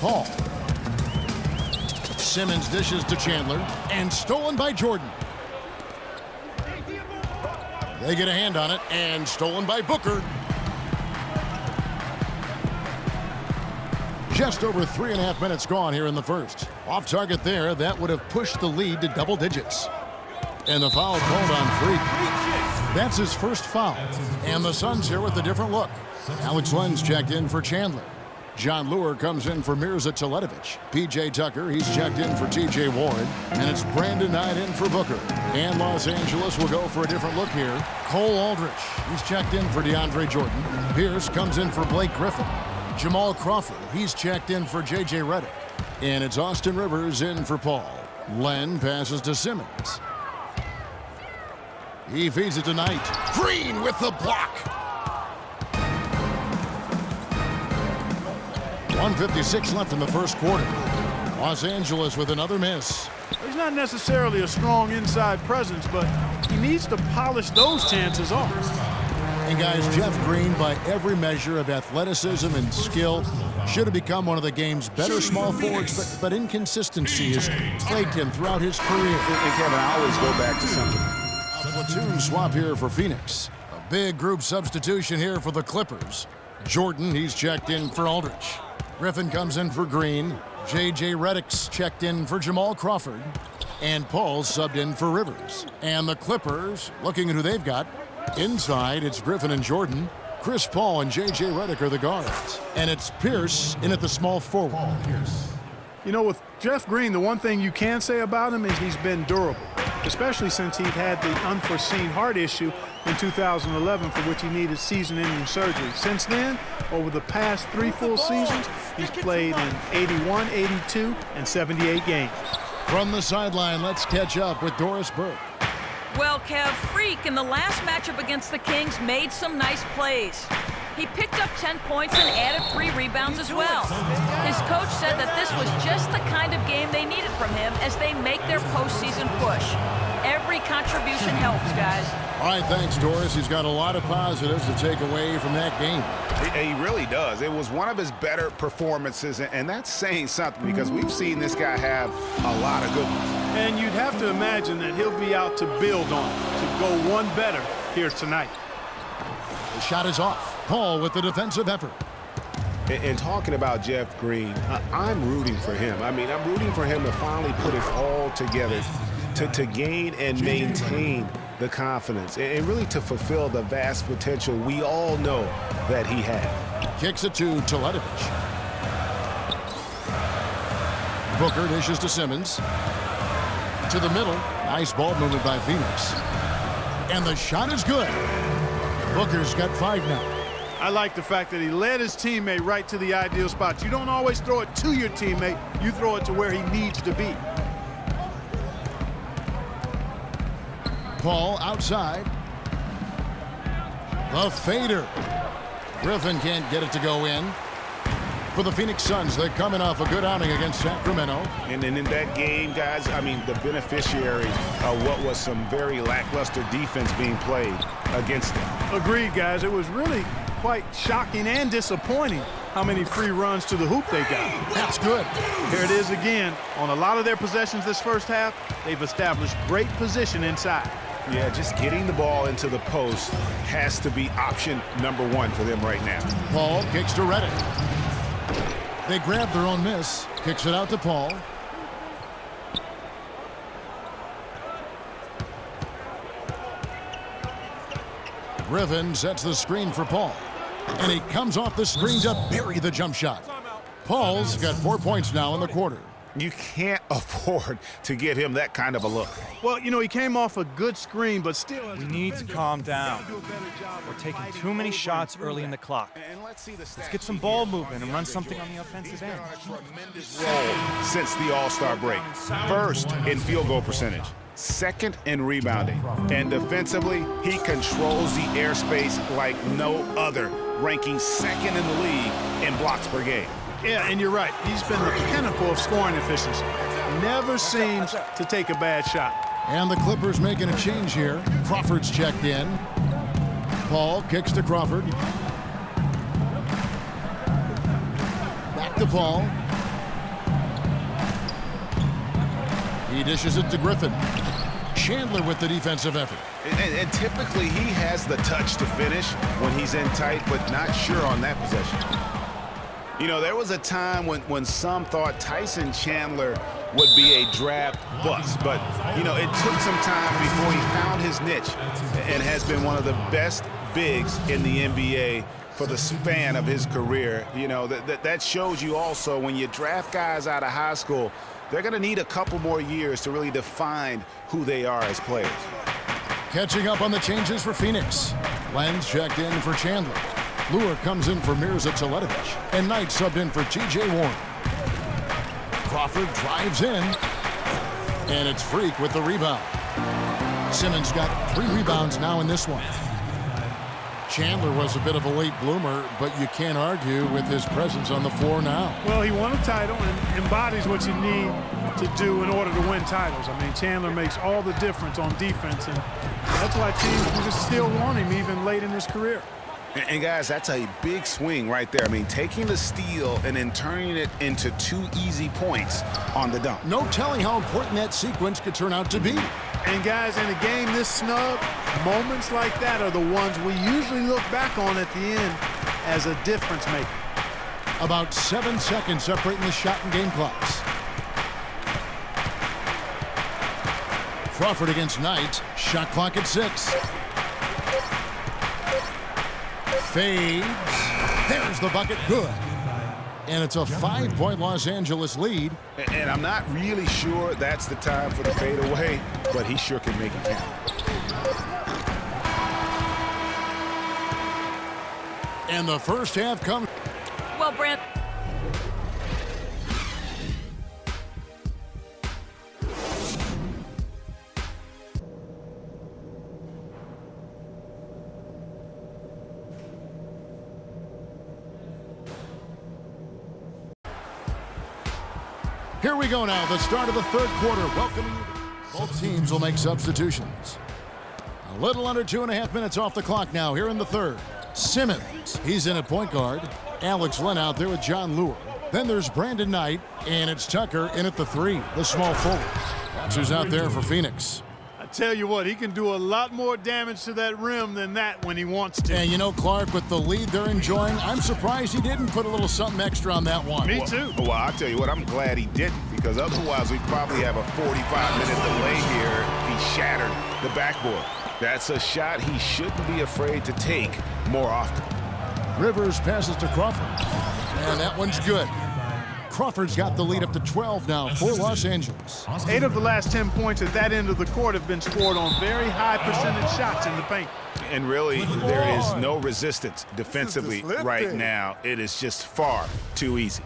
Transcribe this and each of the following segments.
Paul. Simmons dishes to Chandler, and stolen by Jordan. They get a hand on it, and stolen by Booker. Just over 3.5 minutes gone here in the first. Off target there, that would have pushed the lead to double digits. And the foul called on Freak. That's his first foul. And the Suns here with a different look. Alex Len's checked in for Chandler. John Lure comes in for Mirza Teletovic. P.J. Tucker, he's checked in for T.J. Ward. And it's Brandon Knight in for Booker. And Los Angeles will go for a different look here. Cole Aldrich, he's checked in for DeAndre Jordan. Pierce comes in for Blake Griffin. Jamal Crawford, he's checked in for J.J. Redick. And it's Austin Rivers in for Paul. Len passes to Simmons. He feeds it to Knight. Green with the block. 1:56 left in the first quarter. Los Angeles with another miss. He's not necessarily a strong inside presence, but he needs to polish those chances off. And guys, Jeff Green, by every measure of athleticism and skill, should have become one of the game's better small forwards, but inconsistency has plagued him throughout his career. And Kevin, I always go back to something. A platoon swap here for Phoenix. A big group substitution here for the Clippers. Jordan, he's checked in for Aldrich. Griffin comes in for Green. J.J. Redick's checked in for Jamal Crawford. And Paul's subbed in for Rivers. And the Clippers, looking at who they've got, inside it's Griffin and Jordan. Chris Paul and J.J. Redick are the guards. And it's Pierce in at the small forward. You know, with Jeff Green, the one thing you can say about him is he's been durable, especially since he had the unforeseen heart issue in 2011 for which he needed season-ending surgery. Since then, over the past 3 full seasons, he's played in 81, 82, and 78 games. From the sideline, let's catch up with Doris Burke. Well, Kev, Freak in the last matchup against the Kings made some nice plays. He picked up 10 points and added 3 rebounds as well. His coach said that this was just the kind of game they needed from him as they make their postseason push. Every contribution helps, guys. All right, thanks, Doris. He's got a lot of positives to take away from that game. He really does. It was one of his better performances, and that's saying something because we've seen this guy have a lot of good ones. And you'd have to imagine that he'll be out to build on it, to go one better here tonight. The shot is off. Paul with the defensive effort. And talking about Jeff Green, I'm rooting for him. I mean, I'm rooting for him to finally put it all together, to gain and maintain the confidence, and really to fulfill the vast potential we all know that he had. Kicks it to Teletovic. Booker dishes to Simmons. To the middle. Nice ball movement by Phoenix. And the shot is good. Booker's got 5 now. I like the fact that he led his teammate right to the ideal spot. You don't always throw it to your teammate. You throw it to where he needs to be. Paul outside. The fader. Griffin can't get it to go in. For the Phoenix Suns, they're coming off a good outing against Sacramento. And then in that game, guys, I mean, the beneficiary of what was some very lackluster defense being played against them. Agreed, guys. It was really quite shocking and disappointing how many free runs to the hoop they got. That's good. Here it is again. On a lot of their possessions this first half, they've established great position inside. Yeah, just getting the ball into the post has to be option number 1 for them right now. Paul kicks to Redick. They grab their own miss. Kicks it out to Paul. Griffin sets the screen for Paul. And he comes off the screen to bury the jump shot. Paul's got 4 points now in the quarter. You can't afford to give him that kind of a look. Well, you know, he came off a good screen, but still... We need to calm down. We're taking too many shots early in the clock. Let's get some ball movement and run something on the offensive end. Role since the All-Star break. First in field goal percentage. Second in rebounding. And defensively, he controls the airspace like no other, ranking second in the league in blocks per game. Yeah, and you're right. He's been the pinnacle of scoring efficiency. Never seems to take a bad shot. And the Clippers making a change here. Crawford's checked in. Paul kicks to Crawford. Back to Paul. He dishes it to Griffin. Chandler with the defensive effort. And typically he has the touch to finish when he's in tight, but not sure on that possession. You know, there was a time when some thought Tyson Chandler would be a draft bust, but, you know, it took some time before he found his niche and has been one of the best bigs in the NBA for the span of his career. You know, that shows you also when you draft guys out of high school, they're going to need a couple more years to really define who they are as players. Catching up on the changes for Phoenix. Lenz checked in for Chandler. Lure comes in for Mirza Teletovic. And Knight subbed in for T.J. Warren. Crawford drives in. And it's Freak with the rebound. Simmons got 3 rebounds now in this one. Chandler was a bit of a late bloomer, but you can't argue with his presence on the floor now. Well, he won a title and embodies what you need to do in order to win titles. I mean, Chandler makes all the difference on defense, and that's why teams can just still want him even late in his career. And guys, that's a big swing right there. I mean, taking the steal and then turning it into 2 easy points on the dunk. No telling how important that sequence could turn out to be. And guys, in a game this snug, moments like that are the ones we usually look back on at the end as a difference maker. About 7 seconds separating the shot and game clocks. Crawford against Knight. Shot clock at 6. Fades. There's the bucket. Good. And it's a 5-point Los Angeles lead. And I'm not really sure that's the time for the fadeaway, but he sure can make it count. And the first half comes. Well, Brent, Here we go now, the start of the third quarter. Welcoming you. Both teams will make substitutions. A little under 2.5 minutes off the clock now here in the third. Simmons, he's in at point guard. Alex Len out there with John Lure. Then there's Brandon Knight, and it's Tucker in at the 3, the small forward. That's who's out there for Phoenix. I tell you what, he can do a lot more damage to that rim than that when he wants to. And you know, Clark, with the lead they're enjoying, I'm surprised he didn't put a little something extra on that one. Me too. Well, I'll tell you what, I'm glad he didn't, because otherwise we'd probably have a 45-minute delay here if he shattered the backboard. That's a shot he shouldn't be afraid to take more often. Rivers passes to Crawford, and that one's good. Crawford's got the lead up to 12 now for Los Angeles. 8 of the last 10 points at that end of the court have been scored on very high percentage shots in the paint. And really, there is no resistance defensively right now. It is just far too easy.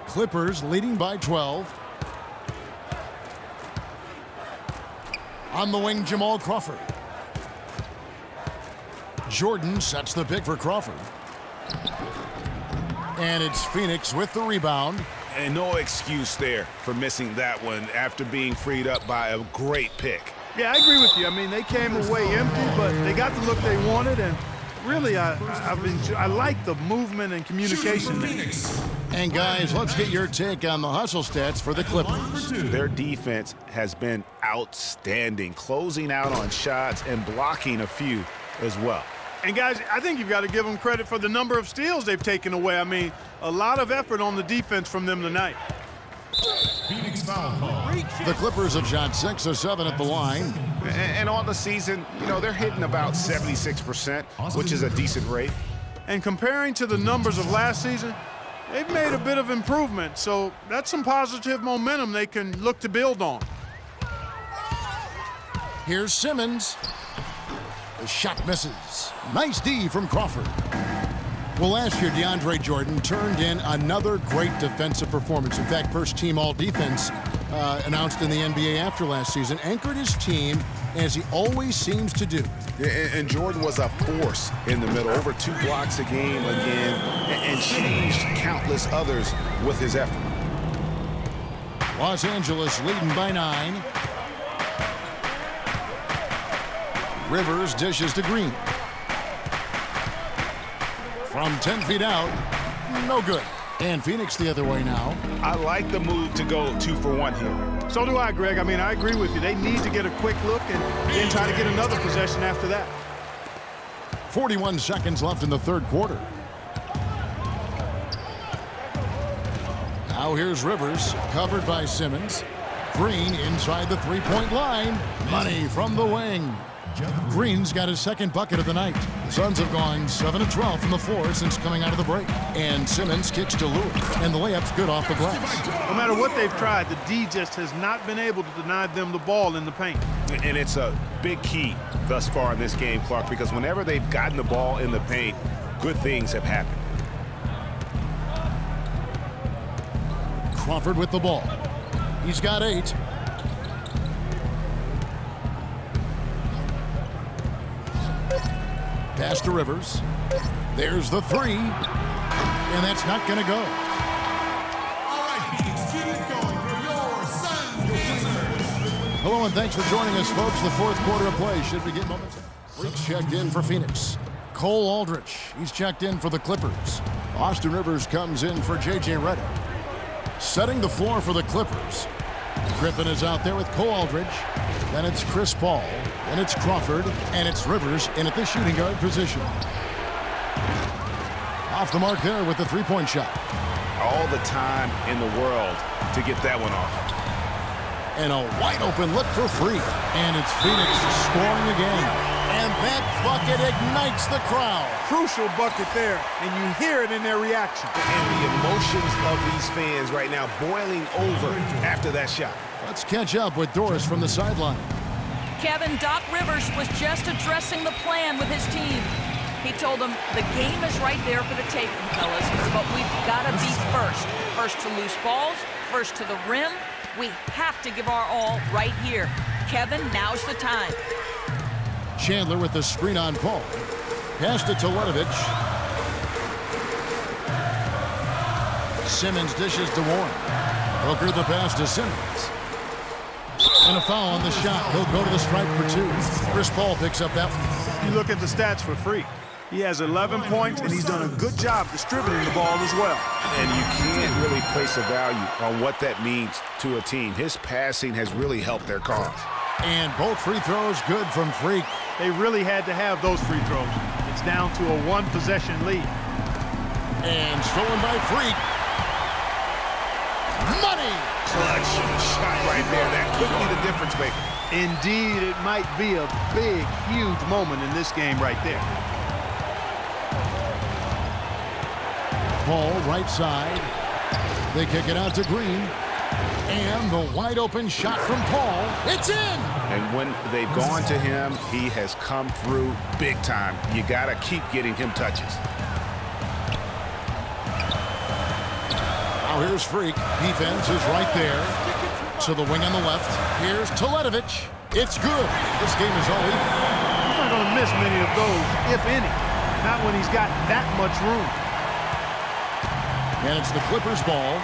Clippers leading by 12. On the wing, Jamal Crawford. Jordan sets the pick for Crawford. And it's Phoenix with the rebound. And no excuse there for missing that one after being freed up by a great pick. Yeah, I agree with you. I mean, they came away empty, but they got the look they wanted, and really, I like the movement and communication. And guys, let's get your take on the hustle stats for the Clippers. Their defense has been outstanding, closing out on shots and blocking a few as well. And guys, I think you've got to give them credit for the number of steals they've taken away. I mean, a lot of effort on the defense from them tonight. The Clippers have shot 6 of 7 at the line. And on the season, you know, they're hitting about 76%, which is a decent rate. And comparing to the numbers of last season, they've made a bit of improvement. So that's some positive momentum they can look to build on. Here's Simmons. The shot misses. Nice D from Crawford. Well, last year, DeAndre Jordan turned in another great defensive performance. In fact, first team all-defense announced in the NBA after last season. Anchored his team, as he always seems to do. And Jordan was a force in the middle, over 2 blocks a game again, and changed countless others with his effort. Los Angeles leading by 9. Rivers dishes to Green. From 10 feet out, no good. And Phoenix the other way now. I like the move to go 2 for 1 here. So do I, Greg. I mean, I agree with you. They need to get a quick look and then try to get another possession after that. 41 seconds left in the third quarter. Now here's Rivers, covered by Simmons. Green inside the three-point line. Money from the wing. Green's got his second bucket of the night. The Suns have gone 7 of 12 from the floor since coming out of the break. And Simmons kicks to Lewis, and the layup's good off the glass. No matter what they've tried, the D just has not been able to deny them the ball in the paint. And it's a big key thus far in this game, Clark, because whenever they've gotten the ball in the paint, good things have happened. Crawford with the ball. He's got 8. Pass to Rivers. There's the 3. And that's not going to go. All right, Phoenix, keep it going for your Suns Blazers. Hello and thanks for joining us, folks. The fourth quarter of play should begin momentarily. Freaks checked in for Phoenix. Cole Aldrich, he's checked in for the Clippers. Austin Rivers comes in for J.J. Redick. Setting the floor for the Clippers. Griffin is out there with Cole Aldrich. Then it's Chris Paul. Then it's Crawford. And it's Rivers in at the shooting guard position. Off the mark there with the three-point shot. All the time in the world to get that one off. And a wide open look for Freak. And it's Phoenix scoring again. And that bucket ignites the crowd. Crucial bucket there, and you hear it in their reaction. And the emotions of these fans right now boiling over after that shot. Let's catch up with Doris from the sideline. Kevin, Doc Rivers was just addressing the plan with his team. He told them the game is right there for the taking, fellas, but we've got to be first. First to loose balls, first to the rim. We have to give our all right here. Kevin, now's the time. Chandler with the screen on Paul. Pass to Teletovic. Simmons dishes to Warren. Booker the pass to Simmons. And a foul on the shot. He'll go to the stripe for 2. Chris Paul picks up that one. You look at the stats for Freak. He has 11 points, and he's done a good job distributing the ball as well. And you can't really place a value on what that means to a team. His passing has really helped their cause. And both free throws good from Freak. They really had to have those free throws. It's down to a one-possession lead. And stolen by Freak. Money! Clutch shot right there. That could be the difference maker. Indeed, it might be a big, huge moment in this game right there. Paul right side. They kick it out to Green. And the wide open shot from Paul. It's in! And when they've gone to him, he has come through big time. You got to keep getting him touches. Now here's Freak. Defense is right there. To the wing on the left. Here's Teletovic. It's good. This game is all even. He's not going to miss many of those, if any. Not when he's got that much room. And it's the Clippers' ball.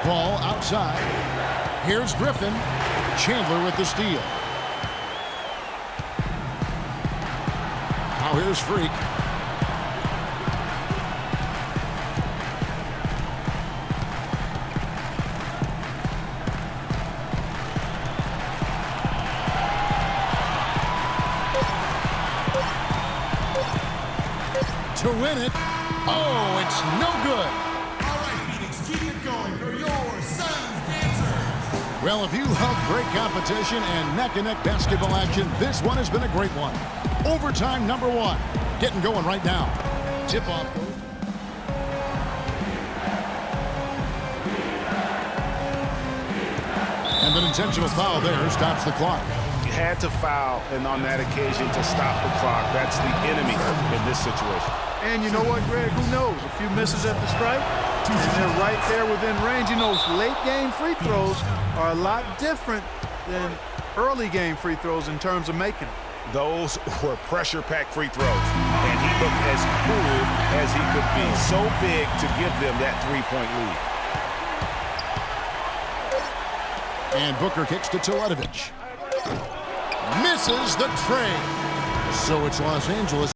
Ball outside. Here's Griffin. Chandler with the steal. Now here's Freak. To win it. Oh, it's no good. All right, Phoenix, keep it going for your Suns Blazers. Well, if you love great competition and neck-and-neck basketball action, this one has been a great one. Overtime number 1. Getting going right now. Tip-off. And an intentional foul there stops the clock. You had to foul, and on that occasion to stop the clock. That's the enemy in this situation. And you know what, Greg? Who knows? A few misses at the stripe, and they're right there within range. You know, late-game free throws are a lot different than early-game free throws in terms of making them. Those were pressure-packed free throws, and he looked as cool as he could be. So big to give them that three-point lead. And Booker kicks to Teletovic. Misses the tray. So it's Los Angeles.